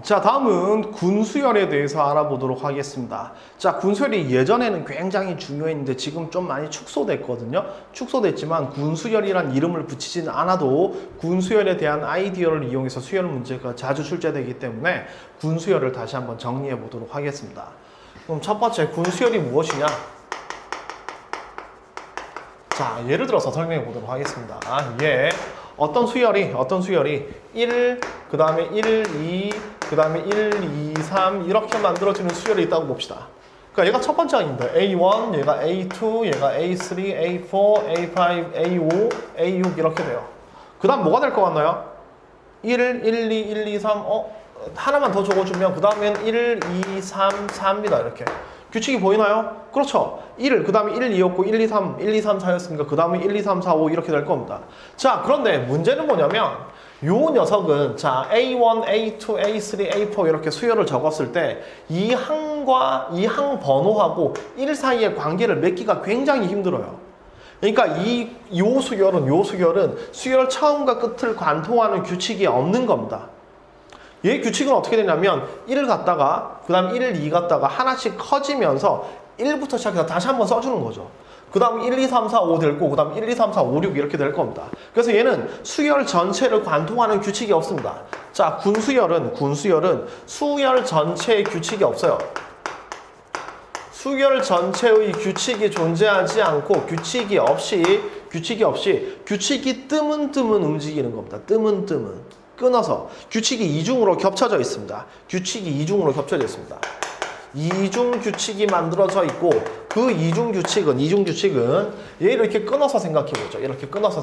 자, 다음은 군수열에 대해서 알아보도록 하겠습니다. 자, 군수열이 예전에는 굉장히 중요했는데 지금 좀 많이 축소됐거든요. 축소됐지만 군수열이란 이름을 붙이진 않아도 군수열에 대한 아이디어를 이용해서 수열 문제가 자주 출제되기 때문에 군수열을 다시 한번 정리해 보도록 하겠습니다. 그럼 첫 번째, 군수열이 무엇이냐? 자, 예를 들어서 설명해 보도록 하겠습니다. 어떤 수열이 1, 그 다음에 1, 2, 그 다음에 1, 2, 3 이렇게 만들어지는 수열이 있다고 봅시다. 그러니까 얘가 첫 번째 항입니다. A1, 얘가 A2, 얘가 A3, A4, A5, A5, A6 이렇게 돼요. 그 다음 뭐가 될 것 같나요? 1, 1, 2, 1, 2, 3 하나만 더 적어주면 그 다음엔 1, 2, 3, 4입니다. 이렇게. 규칙이 보이나요? 그렇죠. 1, 그 다음에 1, 2였고 1, 2, 3, 1, 2, 3, 4였으니까 그 다음에 1, 2, 3, 4, 5 이렇게 될 겁니다. 자, 그런데 문제는 뭐냐면 요 녀석은 자 A1, A2, A3, A4 이렇게 수열을 적었을 때 이 항과 이 항 번호하고 1 사이의 관계를 맺기가 굉장히 힘들어요. 그러니까 요 수열은 수열 처음과 끝을 관통하는 규칙이 없는 겁니다. 얘 규칙은 어떻게 되냐면 1을 갖다가 그 다음 1, 2 갖다가 하나씩 커지면서 1부터 시작해서 다시 한번 써주는 거죠. 그 다음 1, 2, 3, 4, 5 될 거고 그 다음 1, 2, 3, 4, 5, 6 이렇게 될 겁니다. 그래서 얘는 수열 전체를 관통하는 규칙이 없습니다. 자, 군수열은 수열 전체의 규칙이 없어요. 수열 전체의 규칙이 존재하지 않고 규칙이 뜨문뜨문 움직이는 겁니다. 뜨문뜨문. 끊어서 규칙이 이중으로 겹쳐져 있습니다. 이중 규칙이 만들어져 있고 그 이중 규칙은 얘를 이렇게 끊어서 생각해보죠. 이렇게 끊어서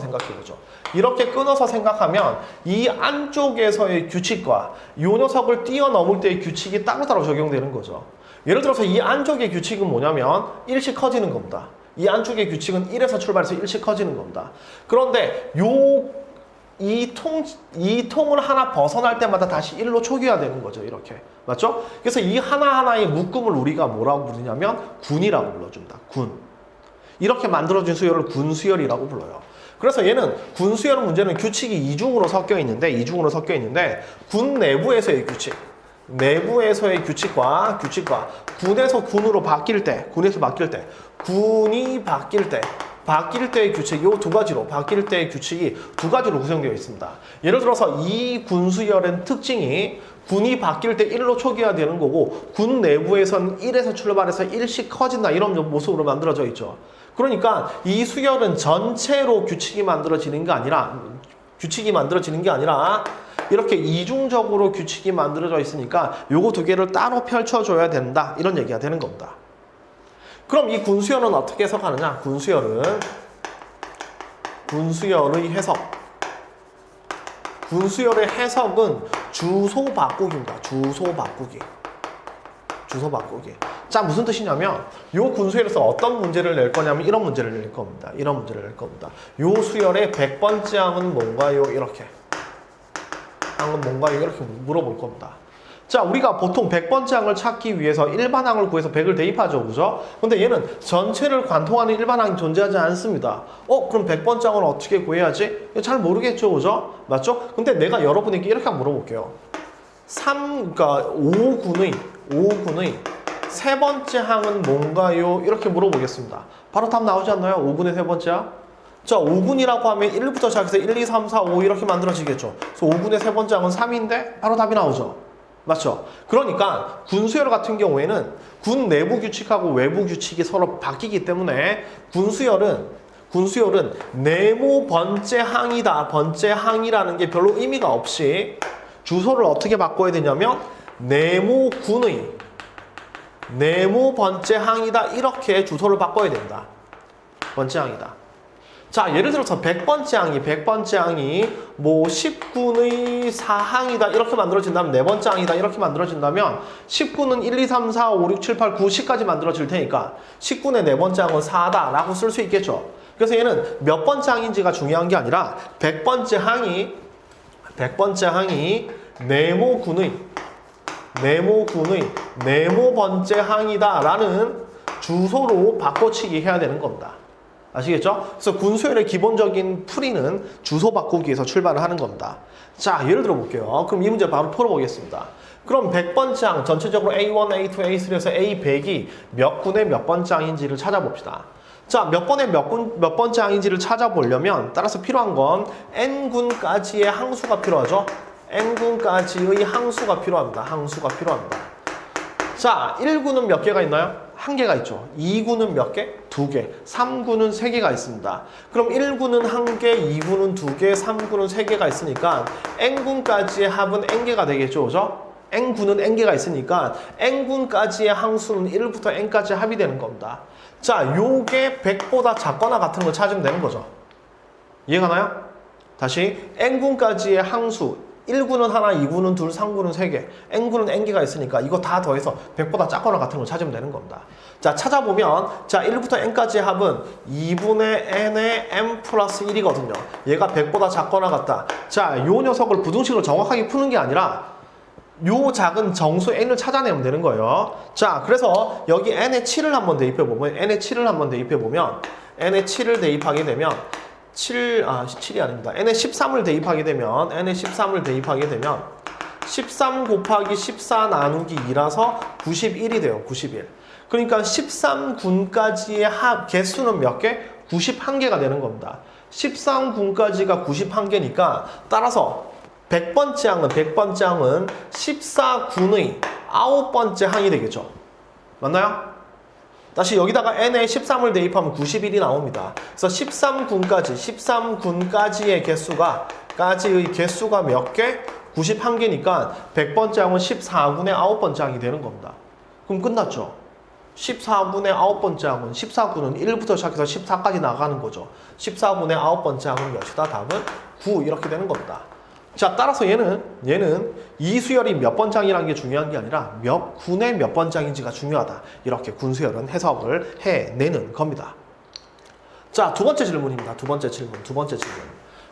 생각하면 이 안쪽에서의 규칙과 이 녀석을 뛰어넘을 때의 규칙이 따로따로 적용되는 거죠. 예를 들어서 이 안쪽의 규칙은 뭐냐면 1씩 커지는 겁니다. 이 안쪽의 규칙은 1에서 출발해서 1씩 커지는 겁니다. 그런데 이 통을 하나 벗어날 때마다 다시 1로 초기화 되는 거죠. 이렇게. 맞죠? 그래서 이 하나하나의 묶음을 우리가 뭐라고 부르냐면 군이라고 불러줍니다. 군. 이렇게 만들어진 수열을 군수열이라고 불러요. 그래서 얘는 군수열 문제는 규칙이 이중으로 섞여 있는데 군 내부에서의 규칙과 군에서 군으로 바뀔 때 군이 바뀔 때의 규칙이 바뀔 때의 규칙이 두 가지로 구성되어 있습니다. 예를 들어서 이 군수열의 특징이 군이 바뀔 때 1로 초기화되는 거고 군 내부에서는 1에서 출발해서 1씩 커진다 이런 모습으로 만들어져 있죠. 그러니까 이 수열은 전체로 규칙이 만들어지는 게 아니라 이렇게 이중적으로 규칙이 만들어져 있으니까 요거 두 개를 따로 펼쳐줘야 된다 이런 얘기가 되는 겁니다. 그럼 이 군수열은 어떻게 해석하느냐? 군수열의 해석은 주소 바꾸기입니다. 주소 바꾸기. 자, 무슨 뜻이냐면 요 군수열에서 어떤 문제를 낼 거냐면 이런 문제를 낼 겁니다. 요 수열의 100번째 항은 뭔가요? 이렇게 물어볼 겁니다. 자, 우리가 보통 100번째 항을 찾기 위해서 일반항을 구해서 100을 대입하죠. 그죠? 근데 얘는 전체를 관통하는 일반항이 존재하지 않습니다. 그럼 100번째 항을 어떻게 구해야지? 잘 모르겠죠. 그죠? 맞죠? 근데 내가 여러분에게 이렇게 한번 물어볼게요. 5군의 세 번째 항은 뭔가요? 이렇게 물어보겠습니다. 바로 답 나오지 않나요? 5군의 세 번째야? 자, 5군이라고 하면 1부터 시작해서 1, 2, 3, 4, 5 이렇게 만들어지겠죠. 그래서 5군의 세 번째 항은 3인데 바로 답이 나오죠. 맞죠? 그러니까 군수열 같은 경우에는 군 내부 규칙하고 외부 규칙이 서로 바뀌기 때문에 군수열은 네모 번째 항이다. 번째 항이라는 게 별로 의미가 없이 주소를 어떻게 바꿔야 되냐면 네모 번째 항이다. 이렇게 주소를 바꿔야 된다. 번째 항이다. 자, 예를 들어서 100번째 항이 뭐 10군의 4항이다 이렇게 만들어진다면 4번째 항이다 이렇게 만들어진다면 10군은 1, 2, 3, 4, 5, 6, 7, 8, 9, 10까지 만들어질 테니까 10군의 4번째 항은 4다 라고 쓸 수 있겠죠. 그래서 얘는 몇 번째 항인지가 중요한 게 아니라 100번째 항이 네모군의 네모 번째 항이다 라는 주소로 바꿔치기 해야 되는 겁니다. 아시겠죠? 그래서 군수열의 기본적인 풀이는 주소 바꾸기에서 출발을 하는 겁니다. 자, 예를 들어 볼게요. 그럼 이 문제 바로 풀어보겠습니다. 그럼 100번째 항, 전체적으로 A1, A2, A3에서 A100이 몇 군의 몇 번째 항인지를 찾아봅시다. 자, 몇 번째 항인지를 찾아보려면 따라서 필요한 건 n군까지의 항수가 필요하죠. n군까지의 항수가 필요합니다. 항수가 필요합니다. 자, 1군은 몇 개가 있나요? 한 개가 있죠. 2군은 몇 개? 2개. 3군은 3개가 있습니다. 그럼 1군은 1개, 2군은 2개, 3군은 3개가 있으니까 n군까지의 합은 n개가 되겠죠. 그죠? n군은 n개가 있으니까 n군까지의 항수는 1부터 n까지 합이 되는 겁니다. 자, 요게 100보다 작거나 같은 걸 찾으면 되는 거죠. 이해가나요? 다시 n군까지의 항수 1군은 하나, 2군은 둘, 3군은 3개, n군은 n개가 있으니까 이거 다 더해서 100보다 작거나 같은 걸 찾으면 되는 겁니다. 자, 찾아보면 자 1부터 n까지의 합은 2분의 n의 n 플러스 1이거든요. 얘가 100보다 작거나 같다. 자, 요 녀석을 부등식으로 정확하게 푸는 게 아니라 요 작은 정수 n을 찾아내면 되는 거예요. 자, 그래서 여기 n의 7을 한번 대입해보면 n의 7을 한번 대입해보면 n의 7을 대입하게 되면 7이 아닙니다. n의 13을 대입하게 되면 n의 13을 대입하게 되면 13 곱하기 14 나누기 2라서 91이 돼요. 91. 그러니까 13군까지의 합 개수는 몇 개? 91개가 되는 겁니다. 13군까지가 91개니까 따라서 100번째 항은 14군의 9번째 항이 되겠죠. 맞나요? 다시 여기다가 n에 13을 대입하면 91이 나옵니다. 그래서 13군까지의 개수가 몇 개? 91개니까 100번째 항은 14군의 9번째 항이 되는 겁니다. 그럼 끝났죠. 14군의 9번째 항은 14군은 1부터 시작해서 14까지 나가는 거죠. 14군의 9번째 항은 몇이다? 답은 9 이렇게 되는 겁니다. 자, 따라서 얘는 이 수열이 몇 번째 항이라는 게 중요한 게 아니라 몇 군의 몇 번째 항인지가 중요하다. 이렇게 군수열은 해석을 해내는 겁니다. 자, 두 번째 질문입니다. 두 번째 질문.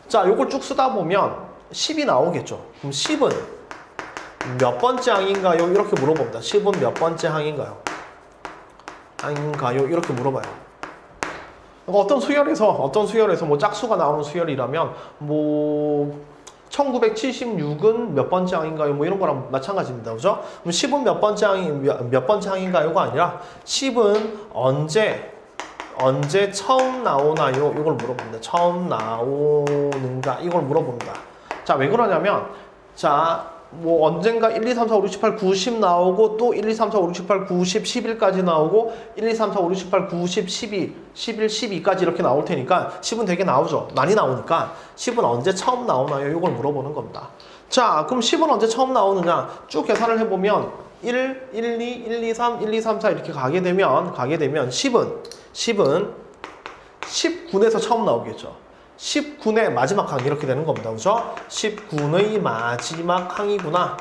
자, 요걸 쭉 쓰다 보면 10이 나오겠죠. 그럼 10은 몇 번째 항인가요? 이렇게 물어봅니다. 10은 몇 번째 항인가요? 이렇게 물어봐요. 어떤 수열에서 뭐 짝수가 나오는 수열이라면 1976은 몇 번째 항인가요? 뭐 이런 거랑 마찬가지입니다. 그죠? 그럼 10은 몇 번째 항인가요가 아니라 10은 언제 처음 나오나요? 이걸 물어봅니다. 처음 나오는가? 이걸 물어봅니다. 자, 왜 그러냐면 자, 뭐 언젠가 1, 2, 3, 4, 5, 6, 7, 8, 90 나오고 또 1, 2, 3, 4, 5, 6, 7, 8, 90, 11까지 나오고 1, 2, 3, 4, 5, 6, 7, 8, 90, 12, 11, 12까지 이렇게 나올 테니까 10은 되게 나오죠. 많이 나오니까 10은 언제 처음 나오나요? 이걸 물어보는 겁니다. 자, 그럼 10은 언제 처음 나오느냐? 쭉 계산을 해보면 1, 2, 1, 2, 3, 1, 2, 3, 4 이렇게 가게 되면 10은 10군에서 처음 나오겠죠. 10군의 마지막 항 이렇게 되는 겁니다. 그죠? 10군의 마지막 항이구나.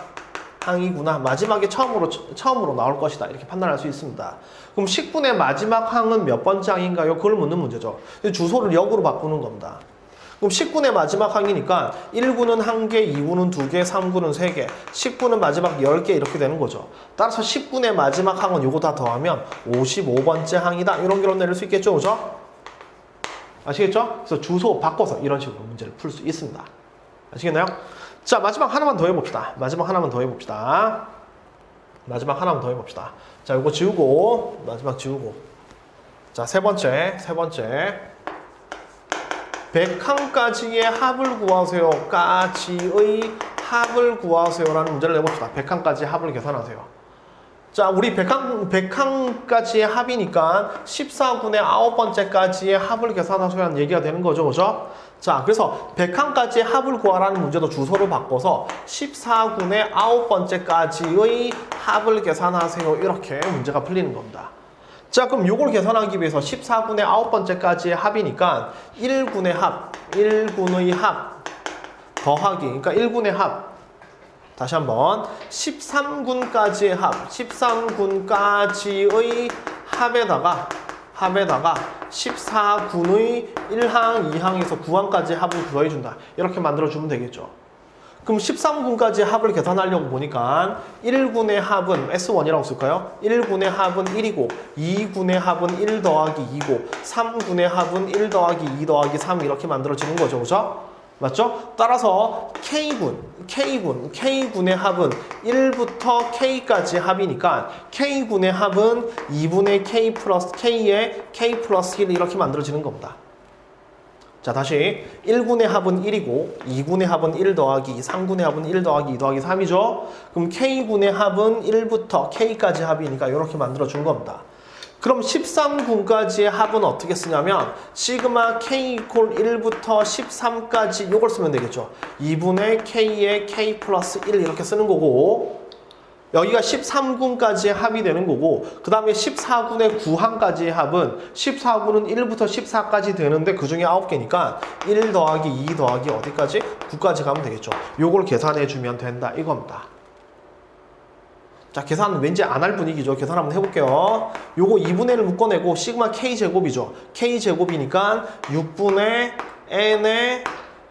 마지막에 처음으로 나올 것이다. 이렇게 판단할 수 있습니다. 그럼 10군의 마지막 항은 몇 번째 항인가요? 그걸 묻는 문제죠. 주소를 역으로 바꾸는 겁니다. 그럼 10군의 마지막 항이니까 1군은 1개, 2군은 2개, 3군은 3개, 10군은 마지막 10개 이렇게 되는 거죠. 따라서 10군의 마지막 항은 요거 다 더하면 55번째 항이다. 이런 결론 내릴 수 있겠죠. 그죠? 아시겠죠? 그래서 주소 바꿔서 이런 식으로 문제를 풀 수 있습니다. 아시겠나요? 자, 마지막 하나만 더 해봅시다. 자, 이거 지우고, 마지막 지우고. 자, 세 번째. 100항까지의 합을 구하세요. 까지의 합을 구하세요라는 문제를 내봅시다. 100항까지 합을 계산하세요. 자, 우리 100항까지의 합이니까 14군의 9번째까지의 합을 계산하셔야하는 얘기가 되는 거죠. 그죠? 자, 그래서 100항까지의 합을 구하라는 문제도 주소를 바꿔서 14군의 9번째까지의 합을 계산하세요. 이렇게 문제가 풀리는 겁니다. 자, 그럼 요걸 계산하기 위해서 14군의 9번째까지의 합이니까 1군의 합 더하기, 그러니까 1군의 합 다시 한번 13군까지의 합, 13군까지의 합에다가 14군의 1항, 2항에서 9항까지의 합을 더해준다. 이렇게 만들어주면 되겠죠. 그럼 13군까지의 합을 계산하려고 보니까 1군의 합은 S1이라고 쓸까요? 1군의 합은 1이고 2군의 합은 1 더하기 2고 3군의 합은 1 더하기 2 더하기 3 이렇게 만들어지는 거죠. 그죠? 맞죠? 따라서 K군의 합은 1부터 K까지 합이니까 K군의 합은 2분의 K 플러스 K의 K 플러스 1 이렇게 만들어지는 겁니다. 자, 다시 1군의 합은 1이고 2군의 합은 1 더하기 3군의 합은 1 더하기 2 더하기 3이죠. 그럼 K군의 합은 1부터 K까지 합이니까 이렇게 만들어준 겁니다. 그럼 13군까지의 합은 어떻게 쓰냐면 시그마 K 이퀄 1부터 13까지 이걸 쓰면 되겠죠. 2분의 K의 K 플러스 1 이렇게 쓰는 거고 여기가 13군까지의 합이 되는 거고 그 다음에 14군의 9항까지의 합은 14군은 1부터 14까지 되는데 그 중에 9개니까 1 더하기 2 더하기 어디까지? 9까지 가면 되겠죠. 요걸 계산해 주면 된다 이겁니다. 자, 계산 왠지 안 할 분위기죠. 계산 한번 해볼게요. 요거 2분의 1을 묶어내고 시그마 K제곱이죠. K제곱이니까 6분의 N의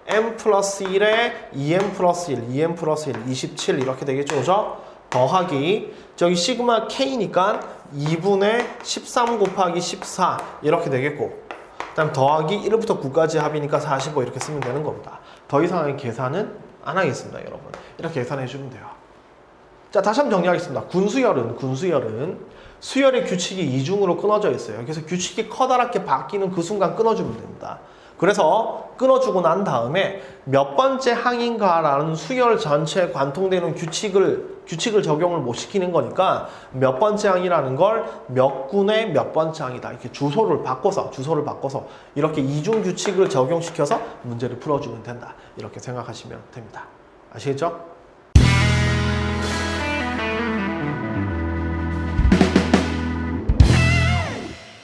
M 플러스 1에 2M 플러스 1, 2M 플러스 1, 27 이렇게 되겠죠. 그죠? 더하기 저기 시그마 K니까 2분의 13 곱하기 14 이렇게 되겠고 그 다음 더하기 1부터 9까지 합이니까 45 이렇게 쓰면 되는 겁니다. 더 이상의 계산은 안 하겠습니다. 여러분 이렇게 계산해 주면 돼요. 자, 다시 한번 정리하겠습니다. 군수열은 수열의 규칙이 이중으로 끊어져 있어요. 그래서 규칙이 커다랗게 바뀌는 그 순간 끊어주면 됩니다. 그래서 끊어주고 난 다음에 몇 번째 항인가라는 수열 전체에 관통되는 규칙을 적용을 못 시키는 거니까 몇 번째 항이라는 걸 몇 군의 몇 번째 항이다. 이렇게 주소를 바꿔서 이렇게 이중 규칙을 적용시켜서 문제를 풀어주면 된다. 이렇게 생각하시면 됩니다. 아시겠죠?